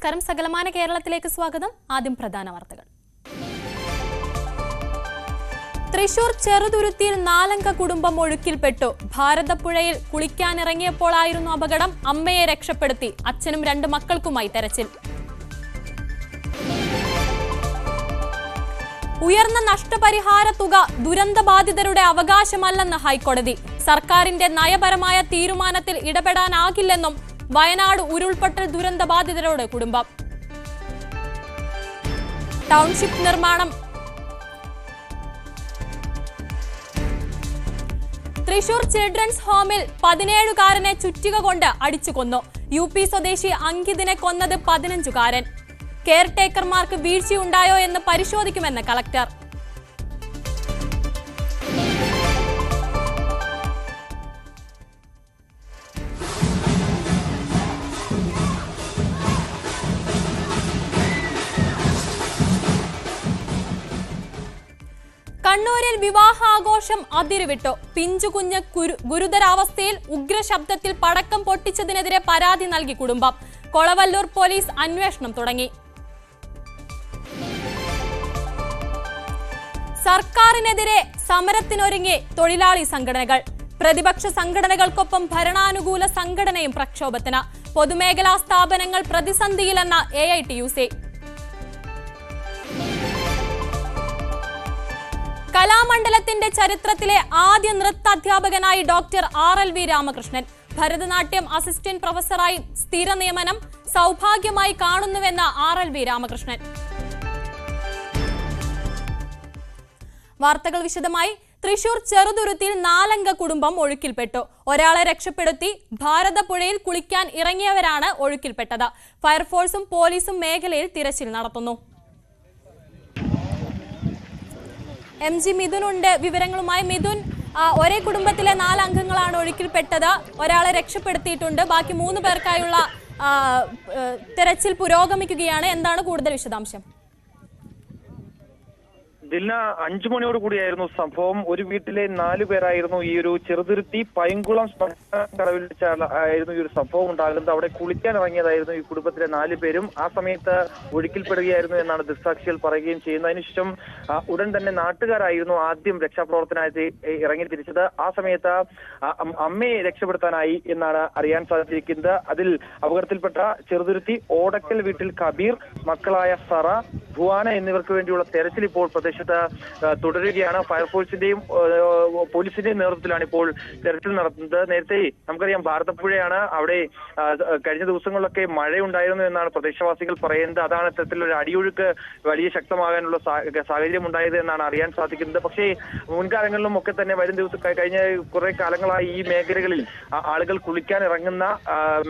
നമസ്കാരം. സകലമാന കേരളത്തിലേക്ക് സ്വാഗതം. ആദ്യം പ്രധാന വാർത്തകൾ. തൃശൂർ ചെറുതുരുത്തിയിൽ 4 അംഗ കുടുംബം ഒഴുക്കിൽപ്പെട്ടു. ഭാരതപ്പുഴയിൽ കുളിക്കാനിറങ്ങിയപ്പോഴായിരുന്നു അപകടം. അമ്മയെ രക്ഷപ്പെടുത്തി. അച്ഛനും 2 മക്കൾക്കുമായി തെരച്ചിൽ. ഉയർന്ന നഷ്ടപരിഹാര തുക ദുരന്തബാധിതരുടെ അവകാശമല്ലെന്ന് ഹൈക്കോടതി. സർക്കാരിന്റെ നയപരമായ തീരുമാനത്തിൽ ഇടപെടാനാകില്ലെന്നും വയനാട് ഉരുൾപൊട്ടൽ ദുരന്തബാധിതരോട് കുടുംബം. ടൗൺഷിപ്പ് നിർമ്മാണം. തൃശൂർ ചിൽഡ്രൻസ് ഹോമിൽ 17-കാരനെ ചുറ്റിക കൊണ്ട് അടിച്ചു കൊന്നു. UP സ്വദേശി അങ്കിതിനെ കൊന്നത് 15-കാരൻ. കെയർടേക്കർമാർക്ക് വീഴ്ചയുണ്ടായോ എന്ന് പരിശോധിക്കുമെന്ന് കളക്ടർ. കണ്ണൂരിൽ വിവാഹാഘോഷം അതിരുവിട്ടു. പിഞ്ചുകുഞ്ഞ് ഗുരുതരാവസ്ഥയിൽ. ഉഗ്രശബ്ദത്തിൽ പടക്കം പൊട്ടിച്ചതിനെതിരെ പരാതി നൽകി കുടുംബം. കൊളവല്ലൂർ പോലീസ് അന്വേഷണം തുടങ്ങി. സർക്കാരിനെതിരെ സമരത്തിനൊരുങ്ങി തൊഴിലാളി സംഘടനകൾ. പ്രതിപക്ഷ സംഘടനകൾക്കൊപ്പം ഭരണാനുകൂല സംഘടനയും പ്രക്ഷോഭത്തിന്. പൊതുമേഖലാ സ്ഥാപനങ്ങൾ പ്രതിസന്ധിയിലെന്ന AITUC. കലാമണ്ഡലത്തിന്റെ ചരിത്രത്തിലെ ആദ്യ നൃത്താധ്യാപകനായി doctor RLV Ramakrishnan. Bharatanatyam assistant പ്രൊഫസറായി സ്ഥിര നിയമനം സൗഭാഗ്യമായി കാണുന്നുവെന്ന് RLV രാമകൃഷ്ണൻ. വാർത്തകൾ വിശദമായി. തൃശൂർ ചെറുതുരുത്തിയിൽ 4 അംഗ കുടുംബം ഒഴുക്കിൽപ്പെട്ടു. ഒരാളെ രക്ഷപ്പെടുത്തി. ഭാരതപ്പുഴയിൽ കുളിക്കാൻ ഇറങ്ങിയവരാണ് ഒഴുക്കിൽപ്പെട്ടത്. ഫയർഫോഴ്സും പോലീസും മേഖലയിൽ തിരച്ചിൽ നടത്തുന്നു. MG മിഥുനുണ്ട് വിവരങ്ങളുമായി. മിഥുൻ, ഒരേ കുടുംബത്തിലെ 4 അംഗങ്ങളാണ് ഒഴുക്കിൽപ്പെട്ടത്. ഒരാളെ രക്ഷപ്പെടുത്തിയിട്ടുണ്ട്. ബാക്കി 3 പേർക്കായുള്ള തെരച്ചിൽ പുരോഗമിക്കുകയാണ്. എന്താണ് കൂടുതൽ വിശദാംശം? ദിൽന, 5 മണിയോട് കൂടിയായിരുന്നു സംഭവം. ഒരു വീട്ടിലെ 4 പേരായിരുന്നു ഈ ഒരു ചെറുതുരുത്തി പൈങ്കുളം കടവിൽ വെച്ചായിരുന്നു ഈ ഒരു സംഭവം ഉണ്ടാകുന്നത്. അവിടെ കുളിക്കാൻ ഇറങ്ങിയതായിരുന്നു ഈ കുടുംബത്തിലെ 4 പേരും. ആ സമയത്ത് ഒഴുക്കിൽപ്പെടുകയായിരുന്നു എന്നാണ് ദൃക്സാക്ഷികൾ പറയുകയും ചെയ്യുന്നത്. അതിനുശേഷം ഉടൻ തന്നെ നാട്ടുകാരായിരുന്നു ആദ്യം രക്ഷാപ്രവർത്തനമായി ഇറങ്ങി തിരിച്ചത്. ആ സമയത്ത് അമ്മയെ രക്ഷപ്പെടുത്താനായി എന്നാണ് അറിയാൻ സാധിച്ചിരിക്കുന്നത്. അതിൽ അപകടത്തിൽപ്പെട്ട ചെറുതുരുത്തി ഓടക്കൽ വീട്ടിൽ കബീർ, മക്കളായ സറ, ഭുവാന എന്നിവർക്ക് വേണ്ടിയുള്ള തെരച്ചിൽ ഇപ്പോൾ പ്രദേശത്ത് തുടരുകയാണ്. ഫയർഫോഴ്സിന്റെയും പോലീസിന്റെയും നേതൃത്വത്തിലാണ് ഇപ്പോൾ തെരച്ചിൽ നടത്തുന്നത്. നേരത്തെ നമുക്കറിയാം ഭാരതപ്പുഴയാണ്. അവിടെ കഴിഞ്ഞ ദിവസങ്ങളിലൊക്കെ മഴയുണ്ടായിരുന്നു എന്നാണ് പ്രദേശവാസികൾ പറയുന്നത്. അതാണ് ഇത്തരത്തിലൊരു അടിയൊഴുക്ക് വലിയ ശക്തമാകാനുള്ള സാഹചര്യം ഉണ്ടായത് എന്നാണ് അറിയാൻ സാധിക്കുന്നത്. പക്ഷേ മുൻകാലങ്ങളിലും ഒക്കെ തന്നെ വരും ദിവസം കഴിഞ്ഞ കുറെ കാലങ്ങളായി ഈ മേഖലകളിൽ ആളുകൾ കുളിക്കാൻ ഇറങ്ങുന്ന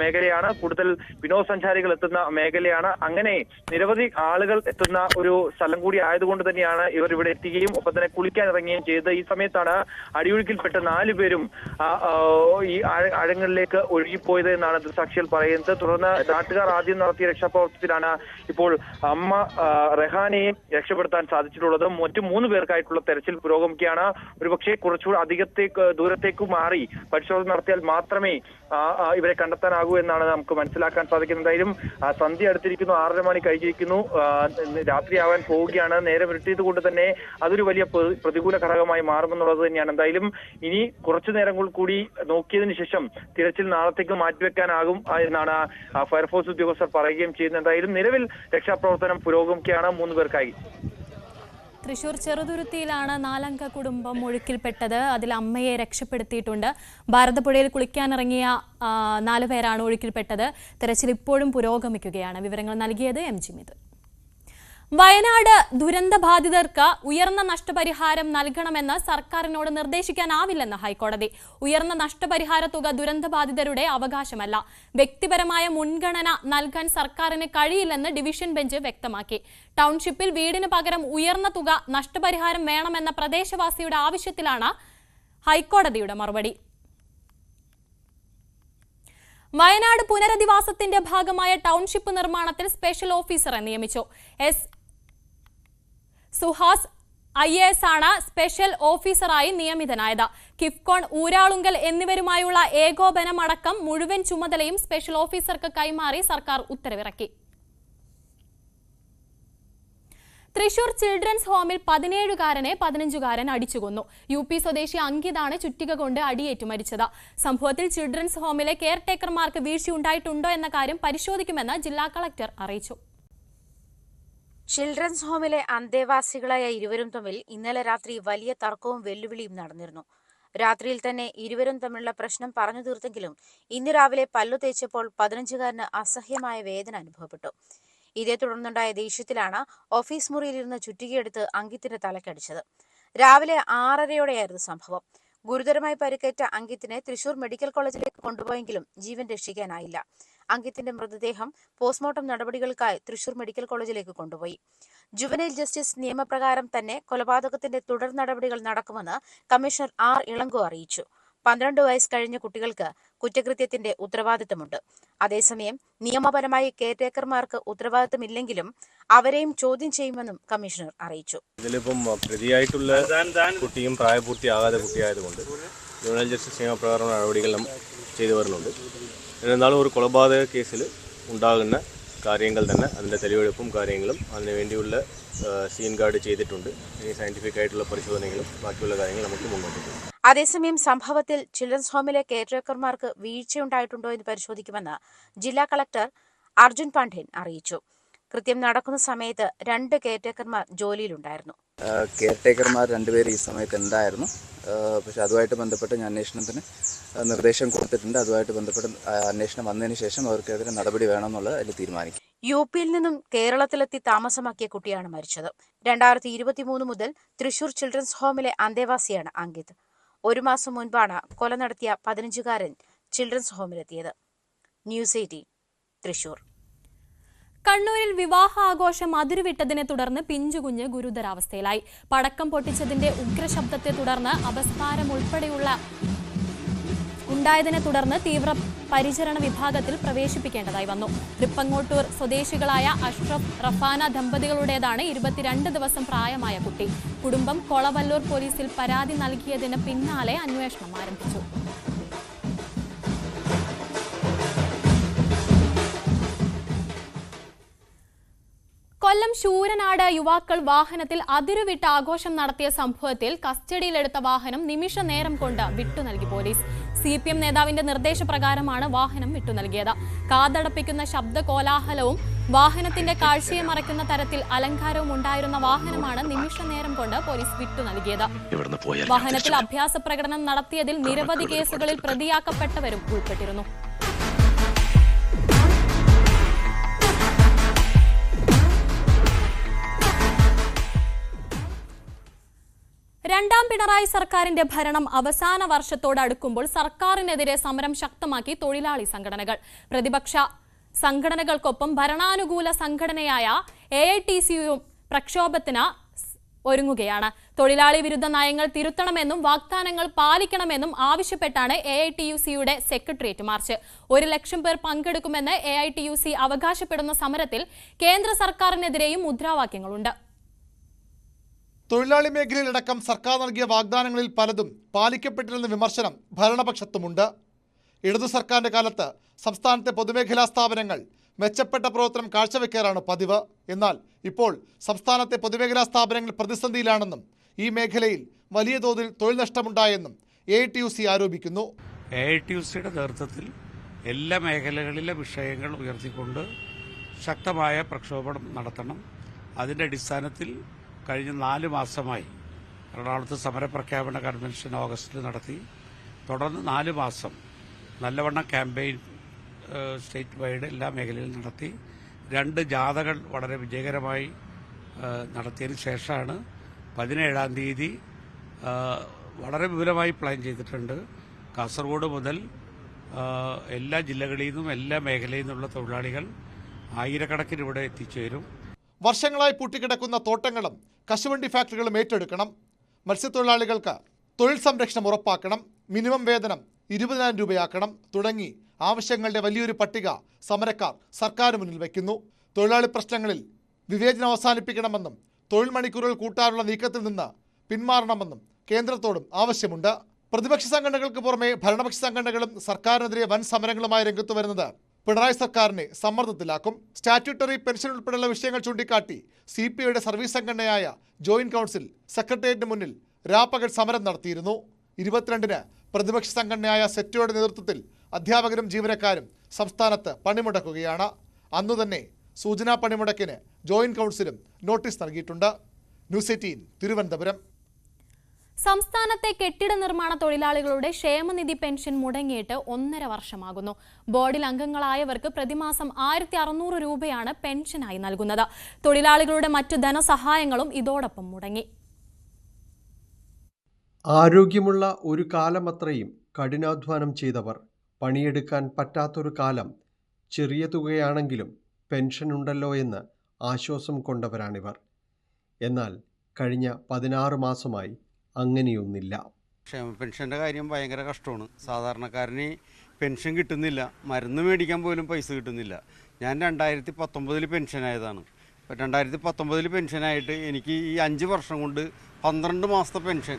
മേഖലയാണ്. കൂടുതൽ വിനോദസഞ്ചാരികൾ എത്തുന്ന മേഖലയാണ്. അങ്ങനെ നിരവധി ആളുകൾ എത്തുന്ന ഒരു സ്ഥലം കൂടി ആയതുകൊണ്ട് തന്നെയാണ് ഇവർ ഇവിടെ എത്തുകയും ഒപ്പം തന്നെ കുളിക്കാൻ ഇറങ്ങുകയും ചെയ്തത്. ഈ സമയത്താണ് അടിയൊഴുക്കിൽപ്പെട്ട 4 പേരും ഈ ആഴങ്ങളിലേക്ക് ഒഴുകിപ്പോയത് എന്നാണ് ദൃക്സാക്ഷികൾ പറയുന്നത്. തുടർന്ന് നാട്ടുകാർ ആദ്യം നടത്തിയ രക്ഷാപ്രവർത്തനത്തിലാണ് ഇപ്പോൾ അമ്മ റെഹാനയെ രക്ഷപ്പെടുത്താൻ സാധിച്ചിട്ടുള്ളത്. മറ്റു 3 പേർക്കായിട്ടുള്ള തെരച്ചിൽ പുരോഗമിക്കുകയാണ്. ഒരുപക്ഷെ കുറച്ചുകൂടി ദൂരത്തേക്ക് മാറി പരിശോധന നടത്തിയാൽ മാത്രമേ ഇവരെ കണ്ടെത്താനാകൂ എന്നാണ് നമുക്ക് മനസ്സിലാക്കാൻ സാധിക്കുന്നത്. എന്തായാലും സന്ധ്യ അടുത്തിരിക്കുന്നു. 6:30 മണി കഴിഞ്ഞിരിക്കുന്നു. രാത്രിയാവാൻ പോവുകയാണ്. നേരം ഇരുട്ടിയത് കൊണ്ട് തന്നെ അതൊരു വലിയ പ്രതികൂല ഘടകമായി മാറുമെന്നുള്ളത് തന്നെയാണ്. എന്തായാലും ഇനി കുറച്ചു നേരം കൂടി നോക്കിയതിനു ശേഷം തിരച്ചിൽ നാളത്തേക്ക് മാറ്റിവെക്കാനാകും എന്നാണ് ഫയർഫോഴ്സ് ഉദ്യോഗസ്ഥർ പറയുകയും ചെയ്യുന്നത്. എന്തായാലും നിലവിൽ രക്ഷാപ്രവർത്തനം പുരോഗമിക്കുകയാണ് 3 പേർക്കായി. തൃശൂർ ചെറുതുരുത്തിയിലാണ് 4 അംഗ കുടുംബം ഒഴുക്കിൽപ്പെട്ടത്. അതിൽ അമ്മയെ രക്ഷപ്പെടുത്തിയിട്ടുണ്ട്. ഭാരതപ്പുഴയിൽ കുളിക്കാനിറങ്ങിയ 4 പേരാണ് ഒഴുക്കിൽപ്പെട്ടത്. തെരച്ചിൽ ഇപ്പോഴും പുരോഗമിക്കുകയാണ്. വിവരങ്ങൾ നൽകിയത് MG മിഥുൻ. വയനാട് ദുരന്തബാധിതർക്ക് ഉയർന്ന നഷ്ടപരിഹാരം നൽകണമെന്ന് സർക്കാരിനോട് നിർദ്ദേശിക്കാനാവില്ലെന്ന് ഹൈക്കോടതി. ഉയർന്ന നഷ്ടപരിഹാര തുക ദുരന്തബാധിതരുടെ അവകാശമല്ല. വ്യക്തിപരമായ മുൻഗണന നൽകാൻ സർക്കാരിന് കഴിയില്ലെന്ന് ഡിവിഷൻ ബെഞ്ച് വ്യക്തമാക്കി. ടൗൺഷിപ്പിൽ വീടിന് പകരം ഉയർന്ന തുക നഷ്ടപരിഹാരം വേണമെന്ന പ്രദേശവാസിയുടെ ആവശ്യത്തിലാണ് ഹൈക്കോടതിയുടെ മറുപടി. വയനാട് പുനരധിവാസത്തിന്റെ ഭാഗമായ ടൗൺഷിപ്പ് നിർമ്മാണത്തിൽ സ്പെഷ്യൽ ഓഫീസറെ നിയമിച്ചു. സുഹാസ് IAS ആണ് സ്പെഷ്യൽ ഓഫീസറായി നിയമിതനായത്. കിഫ്കോൺ, ഊരാളുങ്കൽ എന്നിവരുമായുള്ള ഏകോപനമടക്കം മുഴുവൻ ചുമതലയും സ്പെഷ്യൽ ഓഫീസർക്ക് കൈമാറി സർക്കാർ ഉത്തരവിറക്കി. തൃശൂർ ചിൽഡ്രൻസ് ഹോമിൽ 17-കാരനെ 15-കാരൻ അടിച്ചുകൊന്നു. UP സ്വദേശി അങ്കിതാണ് ചുറ്റിക കൊണ്ട് അടിയേറ്റു മരിച്ചത്. സംഭവത്തിൽ ചിൽഡ്രൻസ് ഹോമിലെ കെയർടേക്കർമാർക്ക് വീഴ്ചയുണ്ടായിട്ടുണ്ടോ എന്ന കാര്യം പരിശോധിക്കുമെന്ന് ജില്ലാ കളക്ടർ അറിയിച്ചു. ചിൽഡ്രൻസ് ഹോമിലെ അന്തേവാസികളായ ഇരുവരും തമ്മിൽ ഇന്നലെ രാത്രി വലിയ തർക്കവും വെല്ലുവിളിയും നടന്നിരുന്നു. രാത്രിയിൽ തന്നെ ഇരുവരും തമ്മിലുള്ള പ്രശ്നം പറഞ്ഞു തീർത്തെങ്കിലും ഇന്ന് രാവിലെ പല്ലു തേച്ചപ്പോൾ 15-കാരന് അസഹ്യമായ വേദന അനുഭവപ്പെട്ടു. ഇതേ തുടർന്നുണ്ടായ ദേഷ്യത്തിലാണ് ഓഫീസ് മുറിയിലിരുന്ന് ചുറ്റികയെടുത്ത് അങ്കിത്തിന്റെ തലക്കടിച്ചത്. രാവിലെ 6:30-യോടെയായിരുന്നു സംഭവം. ഗുരുതരമായി പരിക്കേറ്റ അങ്കിത്തിനെ തൃശൂർ മെഡിക്കൽ കോളേജിലേക്ക് കൊണ്ടുപോയെങ്കിലും ജീവൻ രക്ഷിക്കാനായില്ല. അങ്കിത്തിന്റെ മൃതദേഹം പോസ്റ്റ്മോർട്ടം നടപടികൾക്കായി തൃശൂർ മെഡിക്കൽ കോളേജിലേക്ക് കൊണ്ടുപോയി. ജുവനൈൽ ജസ്റ്റിസ് നിയമപ്രകാരം തന്നെ കൊലപാതകത്തിന്റെ തുടർ നടപടികൾ നടക്കുമെന്ന് കമ്മീഷണർ R. ഇളങ്കോ അറിയിച്ചു. 12 വയസ്സ് കഴിഞ്ഞ കുട്ടികൾക്ക് കുറ്റകൃത്യത്തിന്റെ ഉത്തരവാദിത്തമുണ്ട്. അതേസമയം നിയമപരമായി കെയർടേക്കർമാർക്ക് ഉത്തരവാദിത്തമില്ലെങ്കിലും അവരെയും ചോദ്യം ചെയ്യുമെന്നും കമ്മീഷണർ അറിയിച്ചു. ഇതിലിപ്പം പ്രതിയായിട്ടുള്ള കുട്ടിയും പ്രായപൂർത്തിയാകാതെ കുട്ടിയായതുകൊണ്ട് ജുവനൈൽ ജസ്റ്റിസ് നിയമപ്രകാരം നടപടികളെല്ലാം ചെയ്തു വരുന്നുണ്ട്. എന്നാലും ഒരു കൊലപാതക കേസിൽ ഉണ്ടാകുന്ന കാര്യങ്ങൾ തന്നെ അതിൻ്റെ തെളിവെടുപ്പും കാര്യങ്ങളും അതിനുവേണ്ടിയുള്ള സീൻ ഗാർഡ് ചെയ്തിട്ടുണ്ട്. ഇനി സയന്റിഫിക് ആയിട്ടുള്ള പരിശോധനകളും ബാക്കിയുള്ള കാര്യങ്ങൾ നമുക്ക് മുന്നോട്ട് പോകും. അതേസമയം സംഭവത്തിൽ ചിൽഡ്രൻസ് ഹോമിലെ കെയർടേക്കർമാർക്ക് വീഴ്ചയുണ്ടായിട്ടുണ്ടോ എന്ന് പരിശോധിക്കുമെന്ന് ജില്ലാ കളക്ടർ അർജുൻ പാണ്ഡ്യൻ അറിയിച്ചു. കൃത്യം നടക്കുന്ന സമയത്ത് 2 കെയർടേക്കർമാർ ജോലിയിലുണ്ടായിരുന്നു. കെയർടേക്കർമാർ 2 പേര് ഈ സമയത്ത് ഉണ്ടായിരുന്നു. പക്ഷെ അതുമായിട്ട് ബന്ധപ്പെട്ട് ഞാൻ അന്വേഷണത്തിന് നിർദ്ദേശം കൊടുത്തിട്ടുണ്ട്. അതുമായിട്ട് ബന്ധപ്പെട്ട് അന്വേഷണം വന്നതിന് ശേഷം അവർക്കെതിരെ നടപടി വേണമെന്നുള്ളത് അതിൽ തീരുമാനിക്കും. UPയിൽ നിന്നും കേരളത്തിലെത്തി താമസമാക്കിയ കുട്ടിയാണ് മരിച്ചത്. 2023 മുതൽ തൃശൂർ ചിൽഡ്രൻസ് ഹോമിലെ അന്തേവാസിയാണ് അങ്കിത്. 1 മാസം മുൻപാണ് കൊല നടത്തിയ 15-കാരൻ ചിൽഡ്രൻസ് ഹോമിലെത്തിയത്. ന്യൂസ് 18 തൃശൂർ. കണ്ണൂരിൽ വിവാഹാഘോഷം അതിരുവിട്ടതിനെ തുടർന്ന് പിഞ്ചുകുഞ്ഞ് ഗുരുതരാവസ്ഥയിലായി. പടക്കം പൊട്ടിച്ചതിന്റെ ഉഗ്രശബ്ദത്തെ തുടർന്ന് അപസ്മാരം ഉൾപ്പെടെയുള്ള ഉണ്ടായതിനെ തുടർന്ന് തീവ്ര പരിചരണ വിഭാഗത്തിൽ പ്രവേശിപ്പിക്കേണ്ടതായി വന്നു. തൃപ്പങ്ങോട്ടൂർ സ്വദേശികളായ അഷ്റഫ് റഫാന ദമ്പതികളുടേതാണ് 22 ദിവസം പ്രായമായ കുട്ടി. കുടുംബം കൊളവല്ലൂർ പോലീസിൽ പരാതി നൽകിയതിന് പിന്നാലെ അന്വേഷണം ആരംഭിച്ചു. കൊല്ലം ശൂരനാട് യുവാക്കൾ വാഹനത്തിൽ അതിരുവിട്ട് ആഘോഷം നടത്തിയ സംഭവത്തിൽ കസ്റ്റഡിയിലെടുത്ത വാഹനം നിമിഷ നേരം കൊണ്ട് വിട്ടുനൽകി പോലീസ്. CPM നേതാവിന്റെ നിർദ്ദേശപ്രകാരമാണ് വാഹനം വിട്ടുനൽകിയത്. കാതടപ്പിക്കുന്ന ശബ്ദ കോലാഹലവും വാഹനത്തിന്റെ കാഴ്ചയെ മറയ്ക്കുന്ന തരത്തിൽ അലങ്കാരവും ഉണ്ടായിരുന്ന വാഹനമാണ് നിമിഷ നേരം കൊണ്ട് പോലീസ് വിട്ടുനൽകിയത്. വാഹനത്തിൽ അഭ്യാസ പ്രകടനം നടത്തിയതിൽ നിരവധി കേസുകളിൽ പ്രതിയാക്കപ്പെട്ടവരും ഉൾപ്പെട്ടിരുന്നു. രണ്ടാം പിണറായി സർക്കാരിന്റെ ഭരണം അവസാന വർഷത്തോടടുക്കുമ്പോൾ സർക്കാരിനെതിരെ സമരം ശക്തമാക്കി തൊഴിലാളി സംഘടനകൾ. പ്രതിപക്ഷ സംഘടനകൾക്കൊപ്പം ഭരണാനുകൂല സംഘടനയായ AITCUവും പ്രക്ഷോഭത്തിന് ഒരുങ്ങുകയാണ്. തൊഴിലാളി വിരുദ്ധ നയങ്ങൾ തിരുത്തണമെന്നും വാഗ്ദാനങ്ങൾ പാലിക്കണമെന്നും ആവശ്യപ്പെട്ടാണ് AITUCയുടെ സെക്രട്ടേറിയറ്റ് മാർച്ച്. 1 ലക്ഷം പേർ പങ്കെടുക്കുമെന്ന് AITUC അവകാശപ്പെടുന്ന സമരത്തിൽ കേന്ദ്ര സർക്കാരിനെതിരെയും മുദ്രാവാക്യങ്ങളുണ്ട്. തൊഴിലാളി മേഖലയിലടക്കം സർക്കാർ നൽകിയ വാഗ്ദാനങ്ങളിൽ പലതും പാലിക്കപ്പെട്ടില്ലെന്ന വിമർശനം ഭരണപക്ഷത്തുമുണ്ട്. ഇടതു സർക്കാരിന്റെ കാലത്ത് സംസ്ഥാനത്തെ പൊതുമേഖലാ സ്ഥാപനങ്ങൾ മെച്ചപ്പെട്ട പ്രവർത്തനം കാഴ്ചവെക്കാറാണ് പതിവ്. എന്നാൽ ഇപ്പോൾ സംസ്ഥാനത്തെ പൊതുമേഖലാ സ്ഥാപനങ്ങൾ പ്രതിസന്ധിയിലാണെന്നും ഈ മേഖലയിൽ വലിയ തോതിൽ തൊഴിൽ നഷ്ടമുണ്ടായെന്നും AITUC ആരോപിക്കുന്നു. AITUCയുടെ നേതൃത്വത്തിൽ എല്ലാ മേഖലകളിലെ വിഷയങ്ങൾ ഉയർത്തിക്കൊണ്ട് ശക്തമായ പ്രക്ഷോഭം നടത്തണം. അതിൻ്റെ അടിസ്ഥാനത്തിൽ കഴിഞ്ഞ 4 മാസമായി എറണാകുളത്ത് സമരപ്രഖ്യാപന കൺവെൻഷൻ ഓഗസ്റ്റിൽ നടത്തി. തുടർന്ന് 4 മാസം നല്ലവണ്ണം ക്യാമ്പയിൻ സ്റ്റേറ്റ് വൈഡ് എല്ലാ മേഖലയിലും നടത്തി. 2 ജാഥകൾ വളരെ വിജയകരമായി നടത്തിയതിന് ശേഷമാണ് 17-ാം തീയതി വളരെ വിപുലമായി പ്ലാൻ ചെയ്തിട്ടുണ്ട്. കാസർഗോഡ് മുതൽ എല്ലാ ജില്ലകളിൽ നിന്നും എല്ലാ മേഖലയിൽ നിന്നുള്ള തൊഴിലാളികൾ ആയിരക്കണക്കിന് ഇവിടെ എത്തിച്ചേരും. വർഷങ്ങളായി പൂട്ടിക്കിടക്കുന്ന തോട്ടങ്ങളും കശുവണ്ടി ഫാക്ടറികളും ഏറ്റെടുക്കണം. മത്സ്യത്തൊഴിലാളികൾക്ക് തൊഴിൽ സംരക്ഷണം ഉറപ്പാക്കണം. മിനിമം വേതനം 20,000 രൂപയാക്കണം. തുടങ്ങി ആവശ്യങ്ങളുടെ വലിയൊരു പട്ടിക സമരക്കാർ സർക്കാരിന് മുന്നിൽ വയ്ക്കുന്നു. തൊഴിലാളി പ്രശ്നങ്ങളിൽ വിവേചനം അവസാനിപ്പിക്കണമെന്നും തൊഴിൽ മണിക്കൂറുകൾ കൂട്ടാനുള്ള നീക്കത്തിൽ നിന്ന് പിന്മാറണമെന്നും കേന്ദ്രത്തോടും ആവശ്യമുണ്ട്. പ്രതിപക്ഷ സംഘടനകൾക്ക് പുറമെ ഭരണപക്ഷ സംഘടനകളും സർക്കാരിനെതിരെ വൻ സമരങ്ങളുമായി രംഗത്തു വരുന്നത് പിണറായി സർക്കാരിനെ സമ്മർദ്ദത്തിലാക്കും. സ്റ്റാറ്റ്യൂട്ടറി പെൻഷൻ ഉൾപ്പെടെയുള്ള വിഷയങ്ങൾ ചൂണ്ടിക്കാട്ടി CPIയുടെ സർവീസ് സംഘടനയായ ജോയിന്റ് കൗൺസിൽ സെക്രട്ടേറിയറ്റിന് മുന്നിൽ രാപ്പകൽ സമരം നടത്തിയിരുന്നു. 22-ന് പ്രതിപക്ഷ സംഘടനയായ സെറ്റോയുടെ നേതൃത്വത്തിൽ അധ്യാപകരും ജീവനക്കാരും സംസ്ഥാനത്ത് പണിമുടക്കുകയാണ്. അന്നുതന്നെ സൂചനാ പണിമുടക്കിന് ജോയിന്റ് കൗൺസിലും നോട്ടീസ് നൽകിയിട്ടുണ്ട്. ന്യൂസ് 18 തിരുവനന്തപുരം. സംസ്ഥാനത്തെ കെട്ടിട നിർമ്മാണ തൊഴിലാളികളുടെ ക്ഷേമനിധി പെൻഷൻ മുടങ്ങിയിട്ട് 1.5 വർഷമാകുന്നു. ബോർഡിൽ അംഗങ്ങളായവർക്ക് പ്രതിമാസം 1600 രൂപയാണ് പെൻഷനായി നൽകുന്നത്. തൊഴിലാളികളുടെ മറ്റു ധനസഹായങ്ങളും ഇതോടൊപ്പം മുടങ്ങി. ആരോഗ്യമുള്ള ഒരു കാലമത്രയും കഠിനാധ്വാനം ചെയ്തവർ, പണിയെടുക്കാൻ പറ്റാത്തൊരു കാലം, ചെറിയ തുകയാണെങ്കിലും പെൻഷനുണ്ടല്ലോ എന്ന് ആശ്വാസം കൊണ്ടവരാണിവർ. എന്നാൽ കഴിഞ്ഞ 16 മാസമായി അങ്ങനെയൊന്നില്ല. ക്ഷേമ പെൻഷൻ്റെ കാര്യം ഭയങ്കര കഷ്ടമാണ്. സാധാരണക്കാരന് പെൻഷൻ കിട്ടുന്നില്ല, മരുന്ന് മേടിക്കാൻ പോലും പൈസ കിട്ടുന്നില്ല. ഞാൻ 2019 പെൻഷനായതാണ്. 2019 പെൻഷനായിട്ട് എനിക്ക് ഈ 5 വർഷം കൊണ്ട് 12 മാസത്തെ പെൻഷൻ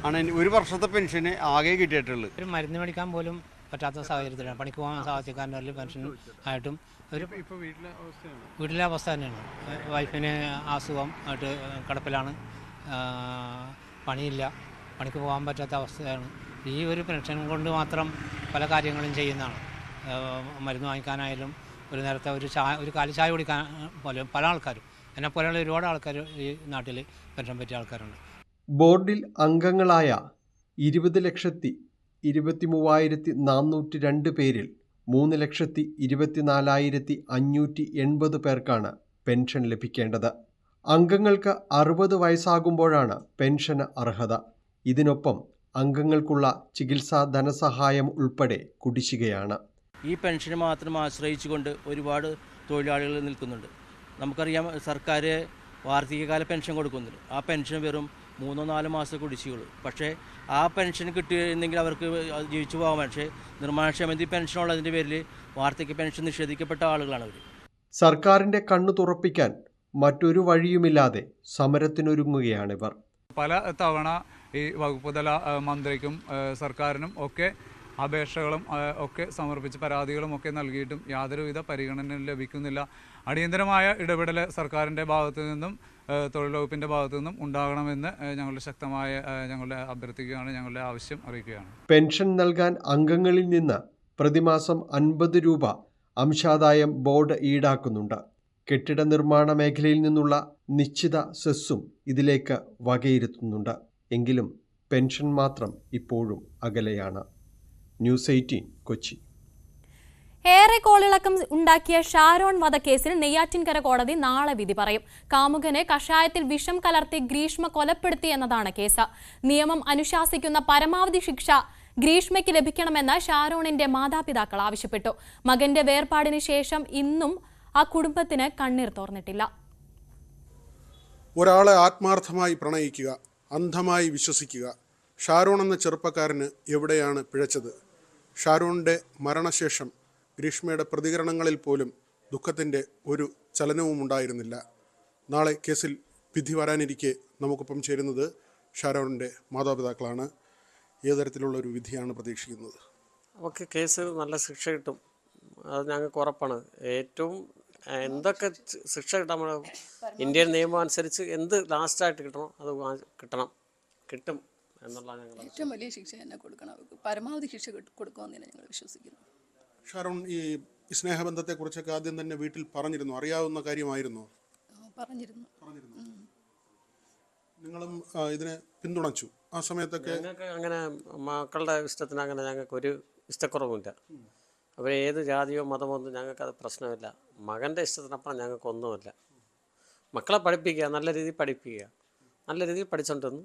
ആണ്, ഒരു വർഷത്തെ പെൻഷന് ആകെ കിട്ടിയിട്ടുള്ളത്. ഒരു മരുന്ന് മേടിക്കാൻ പോലും പറ്റാത്ത സാഹചര്യത്തിലാണ്. പണിക്ക് പോകാൻ സാഹചര്യക്കാരൻ്റെ പെൻഷൻ ആയിട്ടും ഒരു വീട്ടിലെ അവസ്ഥ തന്നെയാണ്. വൈഫിന് അസുഖം ആയിട്ട് കിടപ്പിലാണ്, പണിയില്ല, പണിക്ക് പോകാൻ പറ്റാത്ത അവസ്ഥയാണ്. ഈ ഒരു പെൻഷൻ കൊണ്ട് മാത്രം പല കാര്യങ്ങളും ചെയ്യുന്നതാണ്. മരുന്ന് വാങ്ങിക്കാനായാലും ഒരു നേരത്തെ ഒരു കാലി ചായ കുടിക്കാൻ പോലും പല ആൾക്കാരും, എന്നെപ്പോലെയുള്ള ഒരുപാട് ആൾക്കാർ ഈ നാട്ടിൽ പെൻഷൻ പറ്റിയ ആൾക്കാരുണ്ട്. ബോർഡിൽ അംഗങ്ങളായ 20,23,402 പേരിൽ 3,24,580 പേർക്കാണ് പെൻഷൻ ലഭിക്കേണ്ടത്. അംഗങ്ങൾക്ക് 60 വയസ്സാകുമ്പോഴാണ് പെൻഷന് അർഹത. ഇതിനൊപ്പം അംഗങ്ങൾക്കുള്ള ചികിത്സാ ധനസഹായം ഉൾപ്പെടെ കുടിശ്ശികയാണ്. ഈ പെൻഷന് മാത്രം ആശ്രയിച്ചുകൊണ്ട് ഒരുപാട് തൊഴിലാളികൾ നിൽക്കുന്നുണ്ട്. നമുക്കറിയാം, സർക്കാർ വാർഷികകാല പെൻഷൻ കൊടുക്കുന്നുണ്ട്. ആ പെൻഷൻ വെറും 3-4 മാസം കുടിശ്ശികയുള്ളൂ. പക്ഷേ ആ പെൻഷൻ കിട്ടിയിരുന്നെങ്കിൽ അവർക്ക് ജീവിച്ചു പോകാം. പക്ഷേ നിർമ്മാണക്ഷേമനിധി പെൻഷനുള്ളതിൻ്റെ പേരിൽ വാർഷിക പെൻഷൻ നിഷേധിക്കപ്പെട്ട ആളുകളാണ് അവർ. സർക്കാരിൻ്റെ കണ്ണു തുറപ്പിക്കാൻ മറ്റൊരു വഴിയുമില്ലാതെ സമരത്തിനൊരുങ്ങുകയാണിവർ. പല തവണ ഈ വകുപ്പ് തല മന്ത്രിക്കും സർക്കാരിനും ഒക്കെ അപേക്ഷകളും ഒക്കെ സമർപ്പിച്ച് പരാതികളും ഒക്കെ നൽകിയിട്ടും യാതൊരുവിധ പരിഗണനയും ലഭിക്കുന്നില്ല. അടിയന്തരമായ ഇടപെടൽ സർക്കാരിൻ്റെ ഭാഗത്തു നിന്നും തൊഴിൽ വകുപ്പിൻ്റെ ഭാഗത്തു നിന്നും ഉണ്ടാകണമെന്ന് ഞങ്ങളുടെ അഭ്യർത്ഥിക്കുകയാണ്, ഞങ്ങളുടെ ആവശ്യം അറിയിക്കുകയാണ്. പെൻഷൻ നൽകാൻ അംഗങ്ങളിൽ നിന്ന് പ്രതിമാസം 50 രൂപ അംശാദായം ബോർഡ് ഈടാക്കുന്നുണ്ട്. കെട്ടിട നിർമ്മാണ മേഖലയിൽ നിന്നുള്ള നിശ്ചിത സെസ്സും ഇതിലേക്ക് വകയിരുത്തുന്നുണ്ട്. എങ്കിലും പെൻഷൻ മാത്രം ഇപ്പോഴും അകലെയാണ്. ന്യൂസ് 18 കൊച്ചി. ഏറെ കോളിളക്കം ഉണ്ടാക്കിയ ഷാരോൺ വധക്കേസിൽ നെയ്യാറ്റിൻകര കോടതി നാളെ വിധി പറയും. കാമുകനെ കഷായത്തിൽ വിഷം കലർത്തി ഗ്രീഷ്മ കൊലപ്പെടുത്തി എന്നതാണ് കേസ്. നിയമം അനുശാസിക്കുന്ന പരമാവധി ശിക്ഷ ഗ്രീഷ്മയ്ക്ക് ലഭിക്കണമെന്ന് ഷാരോണിന്റെ മാതാപിതാക്കൾ ആവശ്യപ്പെട്ടു. മകന്റെ വേർപാടിന് ശേഷം ഇന്നും ആ കുടുംബത്തിന് കണ്ണീർ തോർന്നിട്ടില്ല. ഒരാളെ ആത്മാർത്ഥമായി പ്രണയിക്കുക, അന്ധമായി വിശ്വസിക്കുക. ഷാരോൺ എന്ന ചെറുപ്പക്കാരന് എവിടെയാണ് പിഴച്ചത്? ഷാരോണിൻ്റെ മരണശേഷം ഗ്രീഷ്മയുടെ പ്രതികരണങ്ങളിൽ പോലും ദുഃഖത്തിൻ്റെ ഒരു ചലനവും ഉണ്ടായിരുന്നില്ല. നാളെ കേസിൽ വിധി വരാനിരിക്കെ നമുക്കൊപ്പം ചേരുന്നത് ഷാരോണിൻ്റെ മാതാപിതാക്കളാണ്. ഏത് തരത്തിലുള്ളൊരു വിധിയാണ് പ്രതീക്ഷിക്കുന്നത്? നമുക്ക് കേസ് നല്ല ശിക്ഷ കിട്ടും, അത് ഞങ്ങൾക്ക് ഉറപ്പാണ്. ഏറ്റവും എന്തൊക്കെ ശിക്ഷ കിട്ടാൻ ഇന്ത്യൻ നിയമം അനുസരിച്ച് എന്ത് ലാസ്റ്റായിട്ട് കിട്ടണോ അത് കിട്ടും എന്നുള്ള ഞങ്ങൾ ഏറ്റവും വലിയ ശിക്ഷ തന്നെ കൊടുക്കണം. പരമാവധി ശിക്ഷ കൊടുക്കുമെന്ന് ഞങ്ങൾ വിശ്വസിക്കുന്നു. ഷാരോൺ, ഈ സ്നേഹബന്ധത്തെക്കുറിച്ചൊക്കെ ആദ്യം തന്നെ വീട്ടിൽ പറഞ്ഞിരുന്നു, അറിയാവുന്ന കാര്യമായിരുന്നോ? പറഞ്ഞിരുന്നു. നിങ്ങളും ഇതിനെ പിന്തുണച്ചു ആ സമയത്തൊക്കെ? ഞങ്ങൾക്ക് അങ്ങനെ മക്കളുടെ ഇഷ്ടത്തിന് അങ്ങനെ ഞങ്ങൾക്കൊരു ഇഷ്ടക്കുറവുമില്ല. അവർ ഏത് ജാതിയോ മതമോ ഒന്നും ഞങ്ങൾക്കത് പ്രശ്നമില്ല. മകൻ്റെ ഇഷ്ടത്തിനപ്പുറം ഞങ്ങൾക്കൊന്നുമില്ല. മക്കളെ പഠിപ്പിക്കുക, നല്ല രീതിയിൽ പഠിപ്പിക്കുക, നല്ല രീതിയിൽ പഠിച്ചുകൊണ്ടിരുന്നു.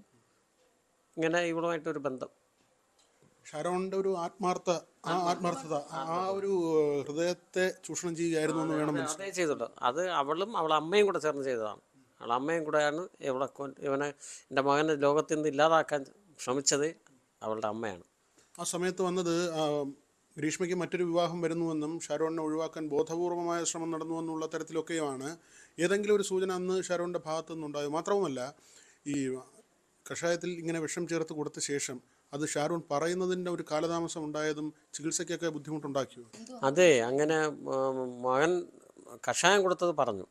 ഇങ്ങനെ ഇവളുമായിട്ടൊരു ബന്ധം. ഷാരോണിൻ്റെ ഒരു ആത്മാർത്ഥത ആ ഒരു ഹൃദയത്തെ ചൂഷണം ചെയ്യുകയായിരുന്നു എന്ന് വേണം. അതേ ചെയ്തുള്ളൂ. അത് അവളും അവളെ അമ്മയും കൂടെ ചേർന്ന് ചെയ്തതാണ്. അവളെ അമ്മയും കൂടെയാണ് ഇവനെ എൻ്റെ മകനെ ലോകത്തിൽ നിന്ന് ഇല്ലാതാക്കാൻ ശ്രമിച്ചത് അവളുടെ അമ്മയാണ്. ആ സമയത്ത് വന്നത് ഗ്രീഷ്മയ്ക്ക് മറ്റൊരു വിവാഹം വരുന്നുവെന്നും ഷാരോണിനെ ഒഴിവാക്കാൻ ബോധപൂർവമായ ശ്രമം നടന്നുവെന്നുള്ള തരത്തിലൊക്കെയാണ് ഏതെങ്കിലും ഒരു സൂചന അന്ന് ഷാരോണിൻ്റെ ഭാഗത്തു നിന്നുണ്ടായത്. മാത്രവുമല്ല, ഈ കഷായത്തിൽ ഇങ്ങനെ വിഷം ചേർത്ത് കൊടുത്ത ശേഷം അത് ഷാരോൺ പറയുന്നതിൻ്റെ ഒരു കാലതാമസം ഉണ്ടായതും ചികിത്സയ്ക്കൊക്കെ ബുദ്ധിമുട്ടുണ്ടാക്കിയോ? അതെ, അങ്ങനെ മകൻ കഷായം കൊടുത്തത് പറഞ്ഞു.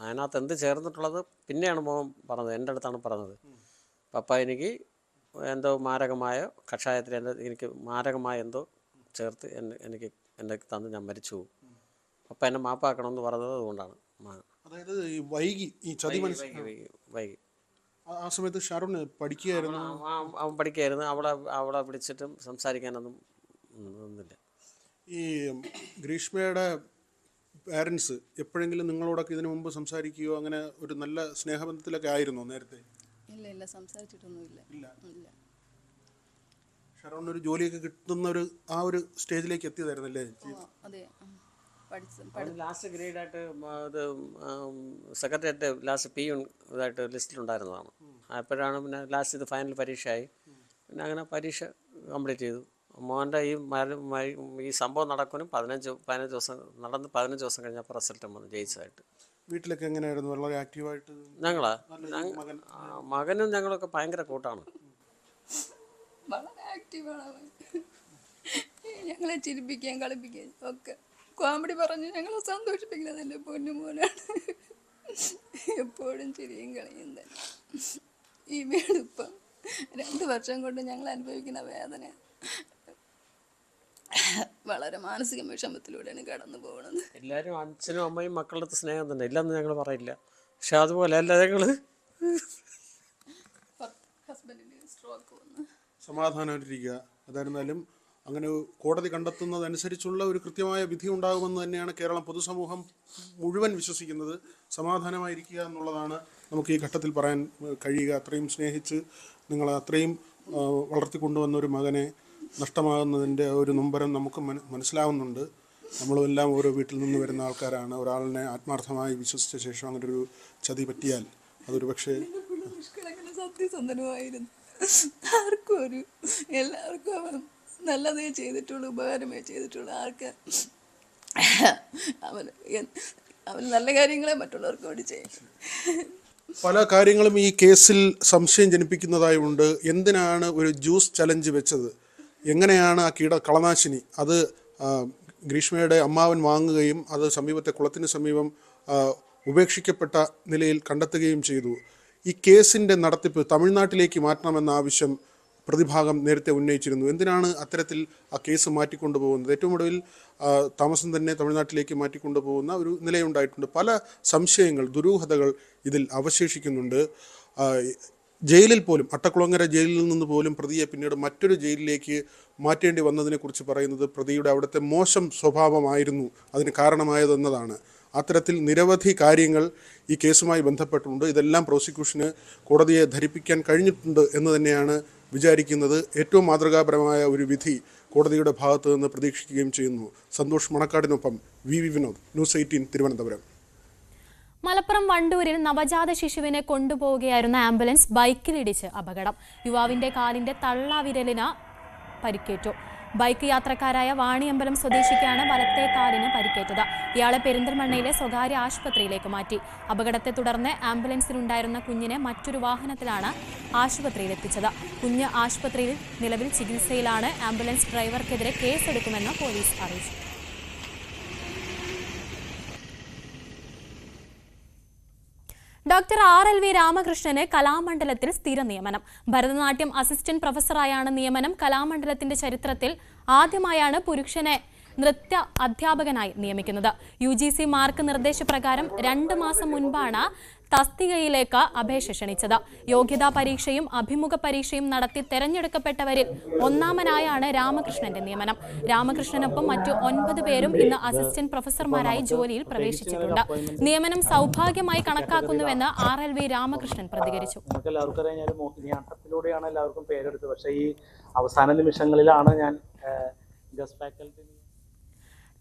അതിനകത്ത് എന്ത് ചേർന്നിട്ടുള്ളത് പിന്നെയാണ് മോൻ പറഞ്ഞത്, എൻ്റെ അടുത്താണ് പറഞ്ഞത്. പപ്പ എനിക്ക് എന്തോ മാരകമായ കഷായത്തിൽ എനിക്ക് മാരകമായ എന്തോ ചേർത്ത് എനിക്ക് എൻ്റെ തന്ന് ഞാൻ മരിച്ചു പോകും. പപ്പ എന്നെ മാപ്പാക്കണമെന്ന് പറഞ്ഞത് അതുകൊണ്ടാണ്. അതായത് ഈ വൈകി ഈ ചതി വൈകി ആ സമയത്ത് ഷാരോൺ പഠിക്കുകയായിരുന്നു. അവൻ പഠിക്കുകയായിരുന്നു. അവളെ വിളിച്ചിട്ടും സംസാരിക്കാനൊന്നും ഒന്നുമില്ല. ഈ ഗ്രീഷ്മയുടെ പാരൻസ് എപ്പോഴെങ്കിലും നിങ്ങളോടൊക്കെ ഇതിനു മുമ്പ് സംസാരിക്കുകയോ അങ്ങനെ ഒരു നല്ല സ്നേഹബന്ധത്തിലൊക്കെ ആയിരുന്നോ നേരത്തെ? ഇല്ല, സംസാരിച്ചിട്ടൊന്നുമില്ല. ഇല്ല. ഷാരോൺ ഒരു ജോലിയൊക്കെ കിട്ടുന്ന ആ ഒരു സ്റ്റേജിലേക്ക് എത്തിയതായിരുന്നല്ലേ? അതെ, ലാസ്റ്റ് ഗ്രേഡായിട്ട് ഇത് സെക്രട്ടേറിയറ്റ് ലാസ്റ്റ് പിയൂൺ ഇതായിട്ട് ലിസ്റ്റിലുണ്ടായിരുന്നതാണ്. അപ്പോഴാണ് പിന്നെ ലാസ്റ്റ് ഇത് ഫൈനൽ പരീക്ഷയായി. പിന്നെ അങ്ങനെ പരീക്ഷ കംപ്ലീറ്റ് ചെയ്തു. മോൻ്റെ ഈ സംഭവം നടക്കാനും 15 ദിവസം നടന്ന് 15 ദിവസം കഴിഞ്ഞപ്പോൾ റിസൾട്ട് വന്നു ജയിച്ചതായിട്ട്. വീട്ടിലൊക്കെ എങ്ങനെയായിരുന്നു? വളരെ ആക്റ്റീവായിട്ട് മകനും ഞങ്ങളൊക്കെ ഭയങ്കര കൂട്ടാണ്. വളരെ ആക്റ്റീവാണ്. ഞങ്ങളെ ചിരിപ്പിക്കുകയും കളിപ്പിക്കുകയും ഒക്കെ കോമഡി പറഞ്ഞ് ഞങ്ങളെ സന്തോഷിപ്പിക്കുന്നത് എൻ്റെ പൊന്നുമോനാണ്. എപ്പോഴും ചിരിയും കളിയും തന്നെ. ഈ വീടിപ്പം 2 വർഷം കൊണ്ട് ഞങ്ങൾ അനുഭവിക്കുന്ന വേദന വളരെ മാനസിക വിഷമത്തിലൂടെയാണ് കടന്നു പോകുന്നത്. എല്ലാവരും അച്ഛനും അമ്മയും മക്കളുടെ അടുത്ത് സ്നേഹം തന്നെ ഇല്ലെന്ന് ഞങ്ങൾ പറയില്ല. പക്ഷെ അതുപോലെ അല്ല, ഞങ്ങൾ ഹസ്ബൻഡിന് സ്ട്രോക്ക് വന്നു. സമാധാനമായിട്ടിരിക്കുക. അതായിരുന്നാലും അങ്ങനെ കോടതി കണ്ടെത്തുന്നതനുസരിച്ചുള്ള ഒരു കൃത്യമായ വിധി ഉണ്ടാകുമെന്ന് തന്നെയാണ് കേരളം പൊതുസമൂഹം മുഴുവൻ വിശ്വസിക്കുന്നത്. സമാധാനമായിരിക്കുക എന്നുള്ളതാണ് നമുക്ക് ഈ ഘട്ടത്തിൽ പറയാൻ കഴിയുക. അത്രയും സ്നേഹിച്ച് നിങ്ങൾ അത്രയും വളർത്തിക്കൊണ്ടുവന്ന ഒരു മകനെ നഷ്ടമാകുന്നതിൻ്റെ ഒരു നൊമ്പരം നമുക്ക് മനസ്സിലാവുന്നുണ്ട്. നമ്മളുമെല്ലാം ഓരോ വീട്ടിൽ നിന്ന് വരുന്ന ആൾക്കാരാണ്. ഒരാളിനെ ആത്മാർത്ഥമായി വിശ്വസിച്ച ശേഷം അങ്ങനെ ഒരു ചതി പറ്റിയാൽ അതൊരു പക്ഷേ സത്യസന്ധനുമായിരുന്നു. എല്ലാവർക്കും നല്ലതേ ചെയ്തിട്ടുള്ളൂ, ഉപകാരമേ ചെയ്തിട്ടുള്ളൂ. ആൾക്കാർ അവൻ നല്ല കാര്യങ്ങളെ മറ്റുള്ളവർക്ക് വേണ്ടി ചെയ്യും. പല കാര്യങ്ങളും ഈ കേസിൽ സംശയം ജനിപ്പിക്കുന്നതായുണ്ട്. എന്തിനാണ് ഒരു ജ്യൂസ് ചലഞ്ച് വെച്ചത്? എങ്ങനെയാണ് ആ കളനാശിനി അത് ഗ്രീഷ്മയുടെ അമ്മാവൻ വാങ്ങുകയും അത് സമീപത്തെ കുളത്തിന് സമീപം ഉപേക്ഷിക്കപ്പെട്ട നിലയിൽ കണ്ടെത്തുകയും ചെയ്തു? ഈ കേസിൻ്റെ നടത്തിപ്പ് തമിഴ്നാട്ടിലേക്ക് മാറ്റണമെന്ന ആവശ്യം പ്രതിഭാഗം നേരത്തെ ഉന്നയിച്ചിരുന്നു. എന്തിനാണ് അത്തരത്തിൽ ആ കേസ് മാറ്റിക്കൊണ്ടുപോകുന്നത്? ഏറ്റവും ഒടുവിൽ താമസം തന്നെ തമിഴ്നാട്ടിലേക്ക് മാറ്റിക്കൊണ്ടുപോകുന്ന ഒരു നിലയുണ്ടായിട്ടുണ്ട്. പല സംശയങ്ങൾ, ദുരൂഹതകൾ ഇതിൽ അവശേഷിക്കുന്നുണ്ട്. ജയിലിൽ പോലും, അട്ടക്കുളങ്ങര ജയിലിൽ നിന്ന് പോലും പ്രതിയെ പിന്നീട് മറ്റൊരു ജയിലിലേക്ക് മാറ്റേണ്ടി വന്നതിനെക്കുറിച്ച് പറയുന്നത് പ്രതിയുടെ അവിടുത്തെ മോശം സ്വഭാവമായിരുന്നു അതിന് കാരണമായതെന്നതാണ്. അത്തരത്തിൽ നിരവധി കാര്യങ്ങൾ ഈ കേസുമായി ബന്ധപ്പെട്ടുണ്ട്. ഇതെല്ലാം പ്രോസിക്യൂഷന് കോടതിയെ ധരിപ്പിക്കാൻ കഴിഞ്ഞിട്ടുണ്ട് എന്ന് തന്നെയാണ് വിചാരിക്കുന്നത്. ഏറ്റവും മാതൃകാപരമായ ഒരു വിധി കോടതിയുടെ ഭാഗത്തു നിന്ന് പ്രതീക്ഷിക്കുകയും ചെയ്യുന്നു. സന്തോഷ് മണക്കാടിനൊപ്പം വി വിനോദ്, ന്യൂസ് 18 തിരുവനന്തപുരം. മലപ്പുറം വണ്ടൂരിൽ നവജാത ശിശുവിനെ കൊണ്ടുപോവുകയായിരുന്ന ആംബുലൻസ് ബൈക്കിലിടിച്ച് അപകടം. യുവാവിന്റെ കാലിന്റെ തള്ളവിരലിന് പരിക്കേറ്റു. ബൈക്ക് യാത്രക്കാരായ വാണിയമ്പലം സ്വദേശിക്കാണ് വലത്തെ കാലിന് പരിക്കേറ്റത്. ഇയാളെ പെരിന്തൽമണ്ണയിലെ സ്വകാര്യ ആശുപത്രിയിലേക്ക് മാറ്റി. അപകടത്തെ തുടർന്ന് ആംബുലൻസിലുണ്ടായിരുന്ന കുഞ്ഞിനെ മറ്റൊരു വാഹനത്തിലാണ് ആശുപത്രിയിലെത്തിച്ചത്. കുഞ്ഞ് ആശുപത്രിയിൽ നിലവിൽ ചികിത്സയിലാണ്. ആംബുലൻസ് ഡ്രൈവർക്കെതിരെ കേസെടുക്കുമെന്ന് പോലീസ് അറിയിച്ചു. ഡോക്ടർ RLV രാമകൃഷ്ണന് കലാമണ്ഡലത്തിൽ സ്ഥിര നിയമനം. ഭരതനാട്യം അസിസ്റ്റന്റ് പ്രൊഫസറായാണ് നിയമനം. കലാമണ്ഡലത്തിന്റെ ചരിത്രത്തിൽ ആദ്യമായാണ് പുരുഷനെ നൃത്യ അധ്യാപകനായി നിയമിക്കുന്നത്. UGC മാർക്ക് നിർദ്ദേശപ്രകാരം 2 മാസം മുൻപാണ് തസ്തികയിലേക്ക് അപേക്ഷ ക്ഷണിച്ചത്. യോഗ്യതാ പരീക്ഷയും അഭിമുഖ പരീക്ഷയും നടത്തി തെരഞ്ഞെടുക്കപ്പെട്ടവരിൽ ഒന്നാമനായാണ് രാമകൃഷ്ണന്റെ നിയമനം. രാമകൃഷ്ണനൊപ്പം മറ്റു 9 പേരും ഇന്ന് അസിസ്റ്റന്റ് പ്രൊഫസർമാരായി ജോലിയിൽ പ്രവേശിച്ചിട്ടുണ്ട്. നിയമനം സൗഭാഗ്യമായി കണക്കാക്കുന്നുവെന്ന് RLV രാമകൃഷ്ണൻ പ്രതികരിച്ചു. എല്ലാവർക്കും അറിയാം, മോഹിനിയാട്ടത്തിലൂടെയാണ് എല്ലാവർക്കും പേരെടുത്തത്. പക്ഷേ ഈ അവസാന നിമിഷങ്ങളിലാണ് ഞാൻ ഗസ്റ്റ് ഫാക്കൽറ്റി.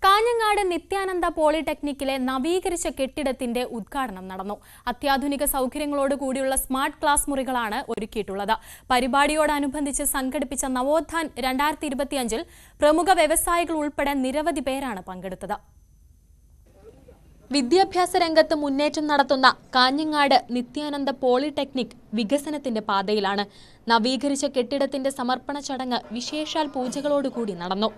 കാഞ്ഞങ്ങാട് നിത്യാനന്ദ പോളിടെക്നിക്കിലെ നവീകരിച്ച കെട്ടിടത്തിന്റെ ഉദ്ഘാടനം നടന്നു. അത്യാധുനിക സൗകര്യങ്ങളോടുകൂടിയുള്ള സ്മാർട്ട് ക്ലാസ് മുറികളാണ് ഒരുക്കിയിട്ടുള്ളത്. പരിപാടിയോടനുബന്ധിച്ച് സംഘടിപ്പിച്ച നവോത്ഥാൻ 2025 പ്രമുഖ വ്യവസായികൾ ഉൾപ്പെടെ നിരവധി പേരാണ് പങ്കെടുത്തത്. വിദ്യാഭ്യാസ രംഗത്ത് മുന്നേറ്റം നടത്തുന്ന കാഞ്ഞങ്ങാട് നിത്യാനന്ദ പോളിടെക്നിക് വികസനത്തിന്റെ പാതയിലാണ്. നവീകരിച്ച കെട്ടിടത്തിന്റെ സമർപ്പണ ചടങ്ങ് വിശേഷാൽ പൂജകളോടുകൂടി നടന്നു.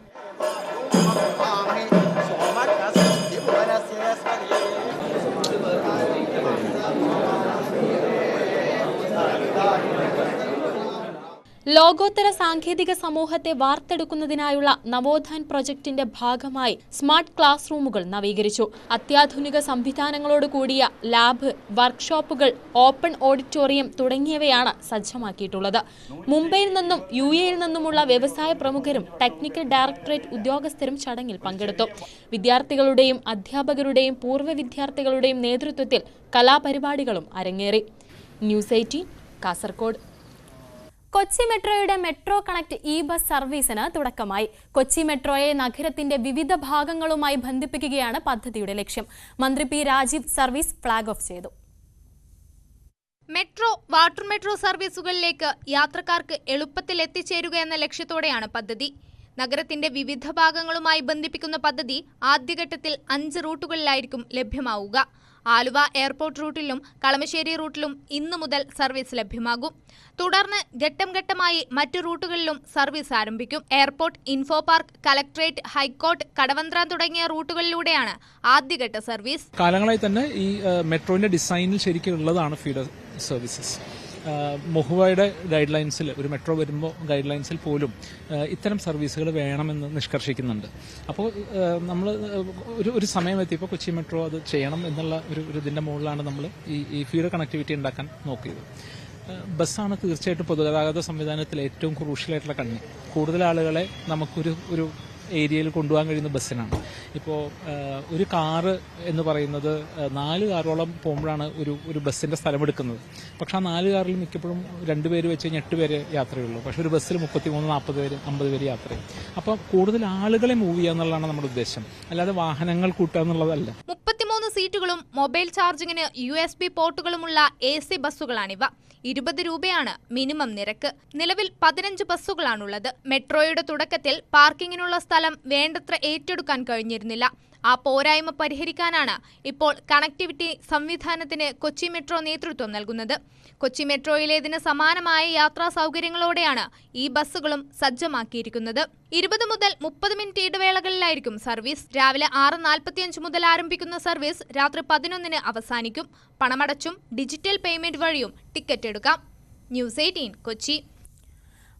ലോകോത്തര സാങ്കേതിക സമൂഹത്തെ വാർത്തെടുക്കുന്നതിനായുള്ള നവോത്ഥാൻ പ്രൊജക്ടിന്റെ ഭാഗമായി സ്മാർട്ട് ക്ലാസ് റൂമുകൾ നവീകരിച്ചു. അത്യാധുനിക സംവിധാനങ്ങളോട് കൂടിയ ലാബ്, വർക്ക്ഷോപ്പുകൾ, ഓപ്പൺ ഓഡിറ്റോറിയം തുടങ്ങിയവയാണ് സജ്ജമാക്കിയിട്ടുള്ളത്. മുംബൈയിൽ നിന്നും UAE-യിൽ നിന്നുമുള്ള വ്യവസായ പ്രമുഖരും ടെക്നിക്കൽ ഡയറക്ടറേറ്റ് ഉദ്യോഗസ്ഥരും ചടങ്ങിൽ പങ്കെടുത്തു. വിദ്യാർത്ഥികളുടെയും അധ്യാപകരുടെയും പൂർവ്വ വിദ്യാർത്ഥികളുടെയും നേതൃത്വത്തിൽ കലാപരിപാടികളും അരങ്ങേറി. ന്യൂസ് 18 കാസർഗോഡ്. കൊച്ചി മെട്രോയുടെ മെട്രോ കണക്ട് ബസ് സർവീസിന് തുടക്കമായി. കൊച്ചി മെട്രോയെ നഗരത്തിന്റെ വിവിധ ഭാഗങ്ങളുമായി ബന്ധിപ്പിക്കുകയാണ് പദ്ധതിയുടെ ലക്ഷ്യം. മന്ത്രി P. Rajeev service flag off ചെയ്തു. മെട്രോ, വാട്ടർ മെട്രോ സർവീസുകളിലേക്ക് യാത്രക്കാർക്ക് എളുപ്പത്തിൽ എത്തിച്ചേരുക എന്ന ലക്ഷ്യത്തോടെയാണ് പദ്ധതി. നഗരത്തിന്റെ വിവിധ ഭാഗങ്ങളുമായി ബന്ധിപ്പിക്കുന്ന പദ്ധതി ആദ്യഘട്ടത്തിൽ 5 റൂട്ടുകളിലായിരിക്കും ലഭ്യമാവുക. ആലുവ എയർപോർട്ട് റൂട്ടിലും കളമശ്ശേരി റൂട്ടിലും ഇന്നു മുതൽ സർവീസ് ലഭ്യമാകും. തുടർന്ന് ഘട്ടം ഘട്ടമായി മറ്റു റൂട്ടുകളിലും സർവീസ് ആരംഭിക്കും. Airport, info park, collectorate, high court, Kadavanthra തുടങ്ങിയ റൂട്ടുകളിലൂടെയാണ് ആദ്യഘട്ട സർവീസ്. കാലങ്ങളായി തന്നെ ഈ മെട്രോന്റെ ഡിസൈനിൽ ശരിക്കും ഉള്ളതാണ് ഫീഡർ സർവീസസ്. മൊഹുവയുടെ ഗൈഡ് ലൈൻസിൽ, ഒരു മെട്രോ വരുമ്പോൾ ഗൈഡ് ലൈൻസിൽ പോലും ഇത്തരം സർവീസുകൾ വേണമെന്ന് നിഷ്കർഷിക്കുന്നുണ്ട്. അപ്പോൾ നമ്മൾ ഒരു സമയം എത്തിയപ്പോൾ കൊച്ചി മെട്രോ അത് ചെയ്യണം എന്നുള്ള ഒരു ഇതിൻ്റെ മുകളിലാണ് നമ്മൾ ഈ ഫീഡർ കണക്ടിവിറ്റി ഉണ്ടാക്കാൻ നോക്കിയത്. ബസ്സാണ് തീർച്ചയായിട്ടും പൊതുഗതാഗത സംവിധാനത്തിൽ ഏറ്റവും ക്രൂഷ്യലായിട്ടുള്ള കണ്ണി. കൂടുതൽ ആളുകളെ നമുക്കൊരു ഏരിയയിൽ കൊണ്ടുപോകാൻ കഴിയുന്ന ബസ്സിനാണ്. ഇപ്പോൾ ഒരു കാറ് എന്ന് പറയുന്നത് 4 കാറോളം പോകുമ്പോഴാണ് ഒരു ബസ്സിന്റെ സ്ഥലമെടുക്കുന്നത്. പക്ഷെ ആ 4 കാറിൽ മിക്കപ്പോഴും 2 പേര് വെച്ച് കഴിഞ്ഞാൽ 8 പേര് യാത്രയുള്ളൂ. പക്ഷെ ഒരു ബസ്സിൽ 33, 40 പേര്, 50 പേര് യാത്ര ചെയ്യും. അപ്പോൾ കൂടുതൽ ആളുകളെ മൂവ് ചെയ്യുക എന്നുള്ളതാണ് നമ്മുടെ ഉദ്ദേശം, അല്ലാതെ വാഹനങ്ങൾ കൂട്ടുക എന്നുള്ളതല്ല. 33 സീറ്റുകളും മൊബൈൽ ചാർജിങ്ങിന് USB പോർട്ടുകളുമുള്ള AC ബസ്സുകളാണിവ. 20 രൂപയാണ് മിനിമം നിരക്ക്. നിലവിൽ 15 ബസ്സുകളാണുള്ളത്. മെട്രോയുടെ തുടക്കത്തിൽ പാർക്കിങ്ങിനുള്ള സ്ഥലം വേണ്ടത്ര ഏറ്റെടുക്കാൻ കഴിഞ്ഞിരുന്നില്ല. ആ പോരായ്മ പരിഹരിക്കാനാണ് ഇപ്പോൾ കണക്ടിവിറ്റി സംവിധാനത്തിന് കൊച്ചി മെട്രോ നേതൃത്വം നൽകുന്നത്. കൊച്ചി മെട്രോയിലേതിന് സമാനമായ യാത്രാ സൗകര്യങ്ങളോടെയാണ് ഈ ബസ്സുകളും സജ്ജമാക്കിയിരിക്കുന്നത്. 20 മുതൽ 30 മിനിറ്റ് ഇടവേളകളിലായിരിക്കും സർവീസ്. രാവിലെ 6:45 മുതൽ ആരംഭിക്കുന്ന സർവീസ് രാത്രി 11-ന് അവസാനിക്കും. പണമടച്ചും ഡിജിറ്റൽ പേയ്മെന്റ് വഴിയും ടിക്കറ്റ് എടുക്കാം. ന്യൂസ് 18 കൊച്ചി.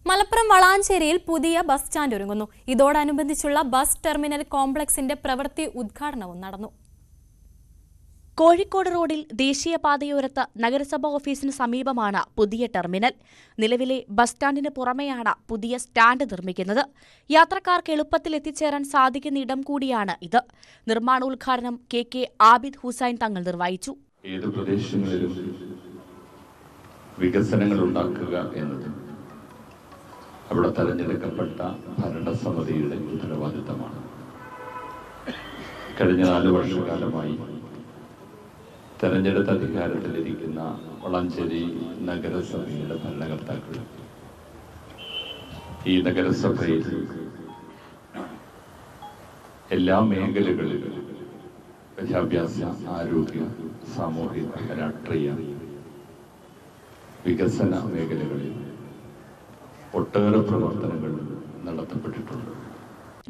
മലപ്പുറം വളാഞ്ചേരിയിൽ പുതിയ ബസ് സ്റ്റാൻഡ് ഒരുങ്ങുന്നു. ഇതോടനുബന്ധിച്ചുള്ള ബസ് ടെർമിനൽ കോംപ്ലക്സിന്റെ പ്രവൃത്തി ഉദ്ഘാടനവും നടന്നു. കോഴിക്കോട് റോഡിൽ ദേശീയപാതയോരത്ത് നഗരസഭാ ഓഫീസിന് സമീപമാണ് പുതിയ ടെർമിനൽ. നിലവിലെ ബസ് സ്റ്റാൻഡിന് പുറമെയാണ് പുതിയ സ്റ്റാൻഡ് നിർമ്മിക്കുന്നത്. യാത്രക്കാർക്ക് എളുപ്പത്തിൽ എത്തിച്ചേരാൻ സാധിക്കുന്ന ഇടം കൂടിയാണ് ഇത്. നിർമ്മാണോദ്ഘാടനം KK ആബിദ് ഹുസൈൻ തങ്ങൾ നിർവഹിച്ചു. ഏത് പ്രദേശങ്ങളിലും വികസനങ്ങൾ ഉണ്ടാക്കുക എന്നത് അവിടെ തെരഞ്ഞെടുക്കപ്പെട്ട ഭരണസമിതിയുടെ ഉത്തരവാദിത്തമാണ്. കഴിഞ്ഞ 4 വർഷക്കാലമായി തെരഞ്ഞെടുത്ത അധികാരത്തിലിരിക്കുന്ന വളാഞ്ചേരി നഗരസഭയുടെ ഭരണകർത്താക്കൾ ഈ നഗരസഭയിൽ എല്ലാ മേഖലകളിലും വിദ്യാഭ്യാസ, ആരോഗ്യ, സാമൂഹിക, രാഷ്ട്രീയ, വികസന മേഖലകളിൽ ഒട്ടേറെ പ്രവർത്തനങ്ങൾ നടത്തപ്പെട്ടിട്ടുണ്ട്.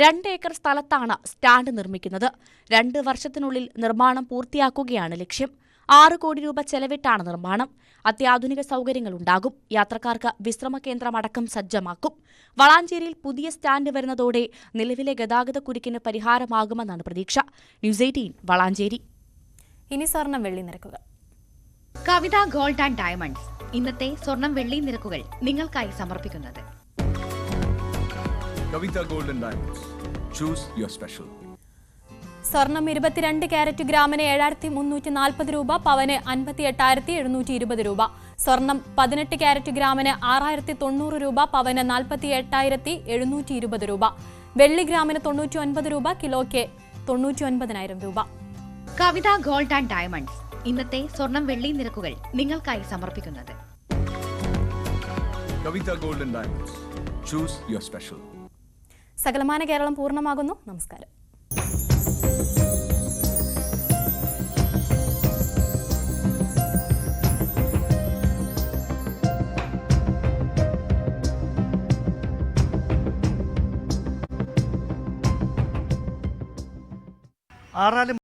2 ഏക്കർ സ്ഥലത്താണ് സ്റ്റാൻഡ് നിർമ്മിക്കുന്നത്. 2 വർഷത്തിനുള്ളിൽ നിർമ്മാണം പൂർത്തിയാക്കുകയാണ് ലക്ഷ്യം. 6 കോടി രൂപ ചെലവിട്ടാണ് നിർമ്മാണം. അത്യാധുനിക സൗകര്യങ്ങളുണ്ടാകും. യാത്രക്കാർക്ക് വിശ്രമ കേന്ദ്രമടക്കം സജ്ജമാക്കും. വളാഞ്ചേരിയിൽ പുതിയ സ്റ്റാൻഡ് വരുന്നതോടെ നിലവിലെ ഗതാഗത കുരുക്കിന് പരിഹാരമാകുമെന്നാണ് പ്രതീക്ഷ. ന്യൂസ് 18 വളാഞ്ചേരി. ഇനി സ്വർണം വെള്ളി നിരക്കുകൾ. കവിത ഗോൾഡ് ആൻഡ് ഡയമണ്ട്സ് ഇന്നത്തെ സ്വർണം വെള്ളി നിരക്കുകൾ നിങ്ങൾക്കായി സമർപ്പിക്കുന്നത് Kavitha gold and diamonds. Choose your special. സ്വർണം 22 കാരറ്റ് ഗ്രാമിന് 7340 രൂപ, പവന് 58,720 രൂപ. സ്വർണം 18 കാരറ്റ് ഗ്രാമിന് 6090 രൂപ, പവന് 48,720 രൂപ. വെള്ളി ഗ്രാമിന് 99 രൂപ, കിലോയ്ക്ക് 99,000 രൂപ. കവിത ഗോൾഡ് ആൻഡ് ഡയമണ്ട്സ് ഇന്നത്തെ സ്വർണം വെള്ളി നിരക്കുകൾ നിങ്ങൾക്കായി സമർപ്പിക്കുന്നത് Kavitha gold and diamonds. Choose your special. സകലമാന കേരളം പൂർണ്ണമാകുന്നു. നമസ്കാരം. ആറാലും